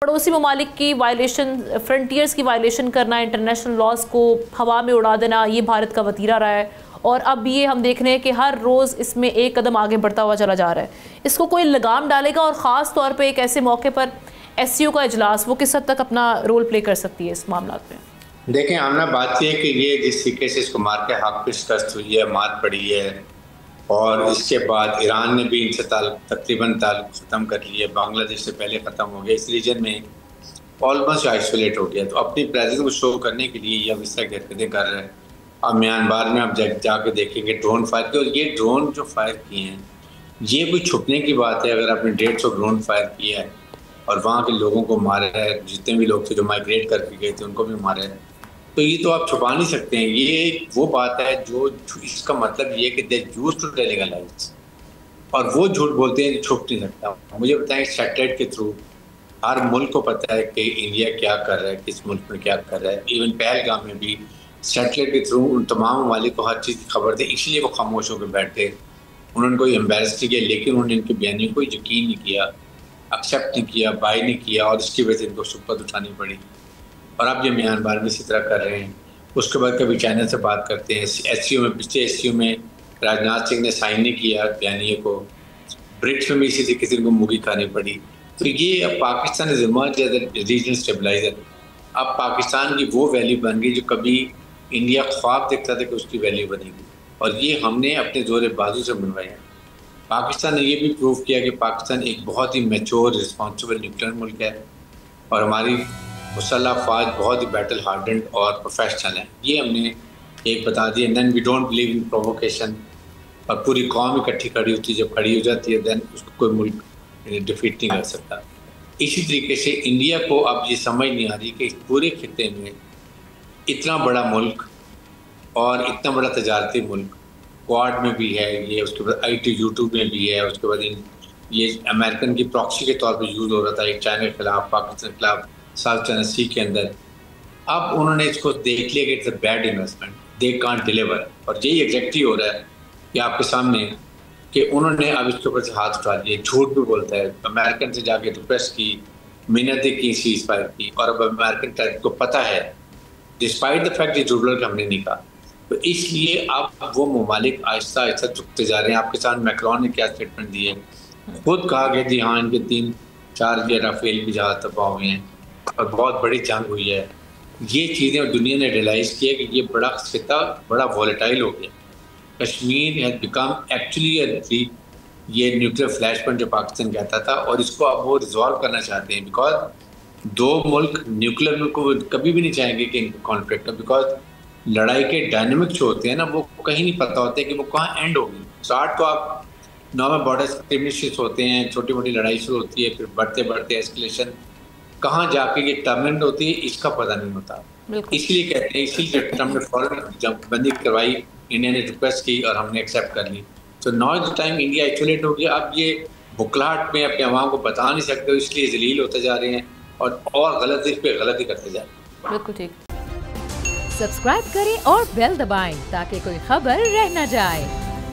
पड़ोसी ममालिक की वायलेशन, फ्रंटियर्स की वायलेशन करना, इंटरनेशनल लॉज को हवा में उड़ा देना, ये भारत का वतीरा रहा है। और अब ये हम देख रहे हैं कि हर रोज़ इसमें एक कदम आगे बढ़ता हुआ चला जा रहा है। इसको कोई लगाम डालेगा और ख़ास तौर पे एक ऐसे मौके पर SCO का इजलास, वो किस हद तक अपना रोल प्ले कर सकती है इस मामला में? देखें, आमना बात यह है कि ये जिस तरीके से इसको मार के हक पे शिकस्त हुई है, मार पड़ी है, और इसके बाद ईरान ने भी इनसे तकरीबन ताल्लुक ख़त्म कर लिए, बांग्लादेश से पहले ख़त्म हो गया, इस रीजन में ऑलमोस्ट आइसोलेट हो गया। तो अपनी प्रेजेंस को शो करने के लिए यह इस तरह की हरकतें कर रहे हैं। अब म्यांमार में आप जाके देखेंगे ड्रोन फायर किए, और ये ड्रोन जो फायर किए हैं, ये कोई छुपने की बात है? अगर आपने 150 ड्रोन फायर किया है और वहाँ के लोगों को मारा है, जितने भी लोग थे जो माइग्रेट करके गए थे उनको भी मारा है, तो ये तो आप छुपा नहीं सकते हैं। ये वो बात है जो इसका मतलब ये कि they used to telling lies, और वो झूठ बोलते हैं, छुप नहीं सकता। मुझे बताएं, सैटेलाइट के थ्रू हर मुल्क को पता है कि इंडिया क्या कर रहा है, किस मुल्क में क्या कर रहा है। इवन पहलगाम में भी सैटेलाइट के थ्रू उन तमाम ममालिक को हर चीज़ की खबर थी, इसलिए वो खामोश होकर बैठे। उन्होंने कोई एम्बेरस नहीं किया, लेकिन उन्होंने इनके बयानी को यकीन नहीं किया, एक्सेप्ट नहीं किया, बाय नहीं किया, और इसकी वजह से इनको शुक्र उठानी पड़ी। और अब ये म्यांमार में इसी तरह कर रहे हैं। उसके बाद कभी चाइना से बात करते हैं। SCO में, पिछले SCO में राजनाथ सिंह ने साइन नहीं किया बयानिए को। ब्रिक्स में भी इसी तरीके से इनको मुगी खानी पड़ी। तो ये अब Pakistan is emerge as a regional stabiliser. अब पाकिस्तान की वो वैल्यू बन गई जो कभी इंडिया ख्वाब देखता था कि उसकी वैल्यू बनेगी, और ये हमने अपने जोर बाजू से बनवाया है। पाकिस्तान ने ये भी प्रूव किया कि पाकिस्तान एक बहुत ही मैच्योर, रिस्पॉन्सिबल न्यूक्लियर मुल्क है, और हमारी मुसल्लह अफवाज बहुत ही बैटल हार्डेंड और प्रोफेशनल है। ये हमने एक बता दिया। Then we don't believe in provocation, और पूरी कौम इकट्ठी खड़ी होती है। जब खड़ी हो जाती है देन उसको कोई मुल्क डिफीट नहीं कर सकता। इसी तरीके से इंडिया को अब ये समझ नहीं आ रही कि इस पूरे खित्ते में इतना बड़ा मुल्क और इतना बड़ा तजारती मुल्क, क्वाड में भी है ये, उसके बाद ITU-2 में भी है, उसके बाद ये अमेरिकन की प्रॉक्सी के तौर पर यूज़ हो रहा था, एक चाइना के खिलाफ, पाकिस्तान के खिलाफ, साउथ चाइना सी के अंदर। अब उन्होंने इसको देख लिया कि it's a bad investment, they can't deliver. और यही एग्जैक्टली हो रहा है कि आपके सामने कि उन्होंने अब इसके ऊपर से हाथ उठा लिए। झूठ भी बोलता है, अमेरिकन से जाके रिक्वेस्ट की, मिन्नतें की, सीज फायर की, और अब अमेरिकन टेररिस्ट को पता है, डिस्पाइट द फैक्ट ये झूठ हमने नहीं कहा। तो इसलिए अब वो ममालिक आहिस्ता आहिस्ता झुकते जा रहे हैं। आपके साथ मैक्रोन ने क्या स्टेटमेंट दी है, खुद कहा गया जी हाँ इनके 3-4 ये राफेल भी जहाज तबाह हुए हैं और बहुत बड़ी जंग हुई है। ये चीज़ें और दुनिया ने रियलाइज़ किया कि ये बड़ा खिता बड़ा वॉलेटाइल हो गया। कश्मीर हैज़ बिकम एक्चुअली ये न्यूक्लियर फ्लैश पॉइंट जो पाकिस्तान कहता था, और इसको अब वो रिजॉल्व करना चाहते हैं। बिकॉज दो मुल्क न्यूक्लियर मुल्क को कभी भी नहीं चाहेंगे कि इनका कॉन्फ्लिक्ट हो, बिकॉज लड़ाई के डायनेमिक जो होते हैं ना, वो कहीं नहीं पता होते कि वो कहाँ एंड होगी। स्टार्ट तो आप नॉर्मल बॉर्डर स्क्रिमिशेस होते हैं, छोटी मोटी लड़ाई शुरू होती है, फिर बढ़ते बढ़ते एस्केलेशन कहाँ जाके ये टर्मिनेट होती है, इसका पता नहीं होता। इसलिए कहते हैं, इसीलिए ट्रम्प ने फौरन जब बंदी करवाई, इंडिया ने रिक्वेस्ट की और हमने एक्सेप्ट कर ली। तो now the time India isolate हो गया। अब ये बुखलाहट में अपने अवाम को बता नहीं सकते, इसलिए जलील होते जा रहे हैं और गलती पे गलती करते जा रहे हैं। बिल्कुल ठीक। सब्सक्राइब करें और बेल दबाएं ताकि कोई खबर रह न जाए।